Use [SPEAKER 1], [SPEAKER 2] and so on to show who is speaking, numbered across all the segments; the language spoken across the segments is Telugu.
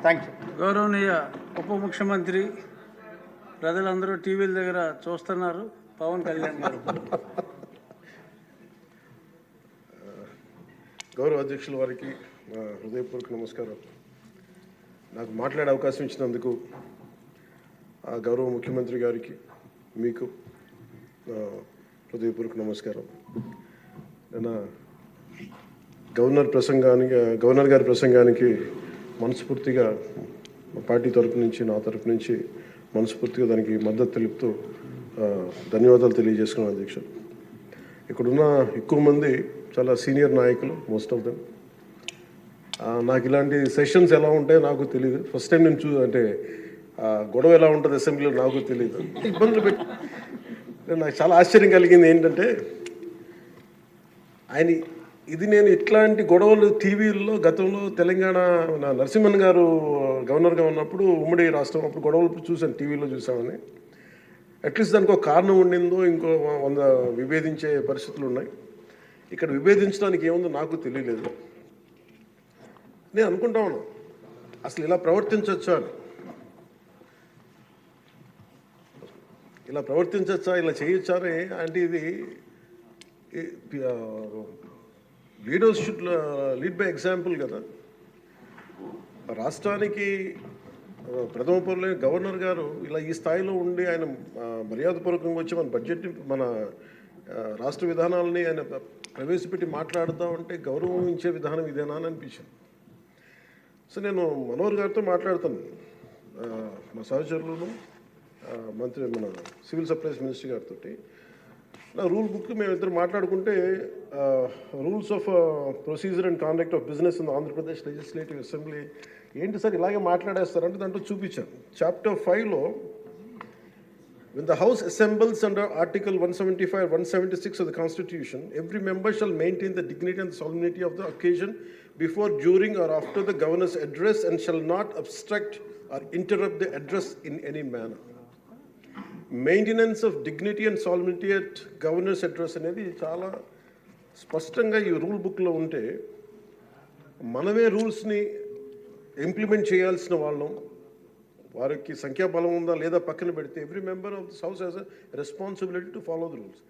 [SPEAKER 1] Thank you.
[SPEAKER 2] గౌరవనీయ ఉప ముఖ్యమంత్రి ప్రజలందరూ టీవీల దగ్గర చూస్తున్నారు. పవన్ కళ్యాణ్ గారు
[SPEAKER 3] గౌరవ అధ్యక్షుల వారికి హృదయపూర్వక నమస్కారం. నాకు మాట్లాడే అవకాశం ఇచ్చినందుకు గౌరవ ముఖ్యమంత్రి గారికి మీకు హృదయపూర్వక నమస్కారం. నేను గవర్నర్ గారి ప్రసంగానికి మనస్ఫూర్తిగా పార్టీ తరఫు నుంచి నా తరఫు నుంచి మనస్ఫూర్తిగా దానికి మద్దతు తెలుపుతూ ధన్యవాదాలు తెలియజేసుకున్నాను అధ్యక్ష. ఇక్కడున్న ఎక్కువ మంది చాలా సీనియర్ నాయకులు, మోస్ట్ ఆఫ్ దెమ్. నాకు ఇలాంటి సెషన్స్ ఎలా ఉంటాయో నాకు తెలియదు. ఫస్ట్ టైం నేను అంటే గొడవ ఎలా ఉంటుంది అసెంబ్లీలో నాకు తెలియదు. ఇబ్బందులు నాకు చాలా ఆశ్చర్యం కలిగింది ఏంటంటే నేను ఇట్లాంటి గొడవలు టీవీల్లో గతంలో తెలంగాణ నరసింహన్ గారు గవర్నర్గా ఉన్నప్పుడు ఉమ్మడి రాష్ట్రం అప్పుడు గొడవలు చూశాను, టీవీలో చూసామని. అట్లీస్ట్ దానికి ఒక కారణం ఉండిందో ఇంకో 100 విభేదించే పరిస్థితులు ఉన్నాయి. ఇక్కడ విభేదించడానికి ఏముందో నాకు తెలియలేదు. నేను అనుకుంటా ఉన్నాను అసలు ఇలా ప్రవర్తించవచ్చా అని, ఇలా చేయొచ్చా అని. అంటే ఇది leaders should lead by example కదా. రాష్ట్రానికి ప్రథమ పౌరులైన గవర్నర్ గారు ఇలా ఈ స్థాయిలో ఉండి ఆయన మర్యాదపూర్వకంగా వచ్చి మన బడ్జెట్ని, మన రాష్ట్ర విధానాలని ఆయన ప్రవేశపెట్టి మాట్లాడుతూ ఉంటే గౌరవించే విధానం ఇదేనా అని అనిపించింది. సో నేను మనోహర్ గారితో మాట్లాడుతాను, మా సహచరులను, మన సివిల్ సప్లైస్ మినిస్టర్ గారితో. నా రూల్ బుక్ మేమిద్దరు మాట్లాడుకుంటే rules of procedure and conduct of business in Andhra Pradesh legislative assembly ఏంటి సార్ ఇలాగే మాట్లాడేస్తారంటే దాంట్లో చూపించాను. Chapter 5లో when the House assembles under Article 175 or 176 of the Constitution, every member shall maintain the dignity and solemnity of the occasion before, during or after the Governor's address and shall not obstruct or interrupt the address in any manner. Maintenance of dignity and solemnity at governor's address అనేది చాలా స్పష్టంగా ఈ రూల్ బుక్లో ఉంటే మనమే రూల్స్ని ఇంప్లిమెంట్ చేయాల్సిన వాళ్ళం. వారికి సంఖ్యాబలం ఉందా లేదా పక్కన పెడితే every member of this house has a responsibility to follow the rules.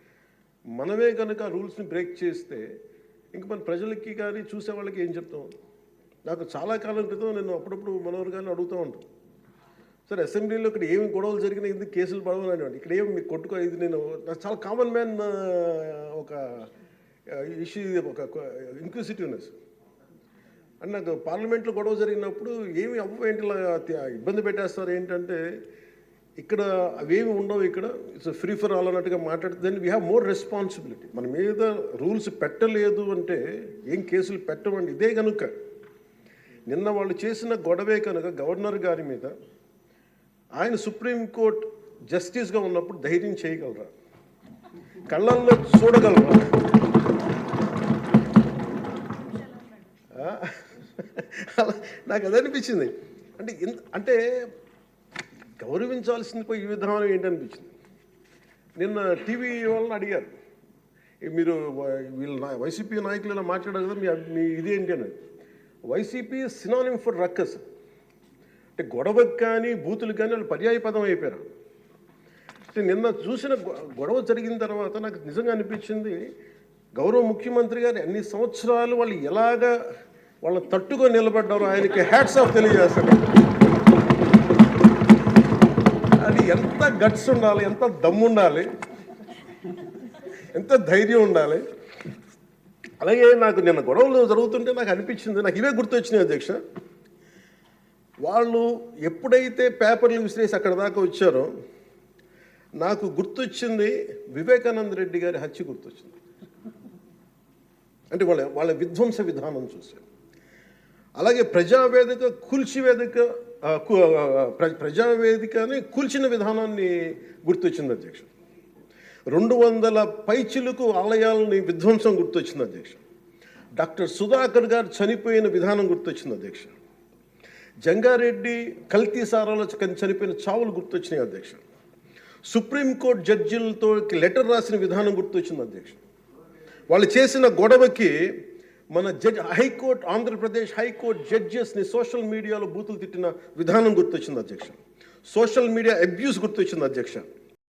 [SPEAKER 3] మనమే కనుక రూల్స్ని బ్రేక్ చేస్తే ఇంక మన ప్రజలకి కానీ చూసే వాళ్ళకి ఏం చెప్తాం. నాకు చాలా కాలం క్రితం నేను అప్పుడప్పుడు మనోహర్ గారిని అడుగుతూ ఉంటాను, సార్ అసెంబ్లీలో ఇక్కడ ఏమి గొడవలు జరిగినా ఎందుకు కేసులు పడవని, ఇక్కడ ఏమి మీకు కొట్టుకో. ఇది నాకు చాలా కామన్ మ్యాన్ ఒక ఇష్యూ, ఒక ఇంక్విజిటివ్నెస్. అండ్ నాకు పార్లమెంట్లో గొడవ జరిగినప్పుడు ఏమి ఏంటి ఇబ్బంది పెట్టేస్తారు ఏంటంటే ఇక్కడ అవేమి ఉండవు, ఇక్కడ ఇట్స్ ఫ్రీ ఫర్ ఆల్ అన్నట్టుగా మాట్లాడితే then we have more responsibility. మన మీద రూల్స్ పెట్టలేదు అంటే ఏం కేసులు పెట్టమండి. ఇదే కనుక నిన్న వాళ్ళు చేసిన గొడవే కనుక గవర్నర్ గారి మీద ఆయన సుప్రీంకోర్టు జస్టిస్గా ఉన్నప్పుడు ధైర్యం చేయగలరా, కళ్ళల్లో చూడగలరా? నాకు అదే అనిపించింది. అంటే గౌరవించాల్సింది పోయి ఈ విధానం ఏంటనిపించింది. నిన్న టీవీ వాళ్ళని అడిగారు, మీరు వీళ్ళు వైసీపీ నాయకులు ఇలా మాట్లాడారు కదా, మీ ఇదేంటి అని. YCP synonym for ruckus. అంటే గొడవకు కానీ బూతులు కానీ వాళ్ళు పర్యాయ పదం అయిపోయారు. అంటే నిన్న చూసిన గొడవ జరిగిన తర్వాత నాకు నిజంగా అనిపించింది, గౌరవ ముఖ్యమంత్రి గారు అన్ని సంవత్సరాలు వాళ్ళు ఎలాగా వాళ్ళని తట్టుకొని నిలబడ్డారో ఆయనకి హ్యాట్స్ ఆఫ్ తెలియజేస్తాను. అది ఎంత గట్స్ ఉండాలి, ఎంత దమ్ము ఉండాలి, ఎంత ధైర్యం ఉండాలి. అలాగే నాకు నిన్న గొడవలు జరుగుతుంటే నాకు అనిపించింది, నాకు ఇవే గుర్తొచ్చినాయి అధ్యక్ష. వాళ్ళు ఎప్పుడైతే పేపర్లు విసిరేసి అక్కడ దాకా వచ్చారో నాకు గుర్తొచ్చింది వివేకానంద రెడ్డి గారి హత్య గుర్తొచ్చింది. అంటే వాళ్ళ విధ్వంస విధానం చూశాను. అలాగే ప్రజావేదికని కూల్చిన విధానాన్ని గుర్తొచ్చింది అధ్యక్ష. 200 పైచిలకు ఆలయాలని విధ్వంసం గుర్తొచ్చింది అధ్యక్ష. డాక్టర్ సుధాకర్ గారు చనిపోయిన విధానం గుర్తొచ్చింది అధ్యక్ష. జంగారెడ్డి కల్తీ సారాలో చనిపోయిన చావులు గుర్తొచ్చినాయి అధ్యక్ష. సుప్రీంకోర్టు జడ్జిలతో లెటర్ రాసిన విధానం గుర్తొచ్చింది అధ్యక్ష. వాళ్ళు చేసిన గొడవకి మన హైకోర్టు, ఆంధ్రప్రదేశ్ హైకోర్టు జడ్జెస్ని సోషల్ మీడియాలో బూతులు తిట్టిన విధానం గుర్తొచ్చింది అధ్యక్ష. సోషల్ మీడియా అబ్యూస్ గుర్తొచ్చింది అధ్యక్ష.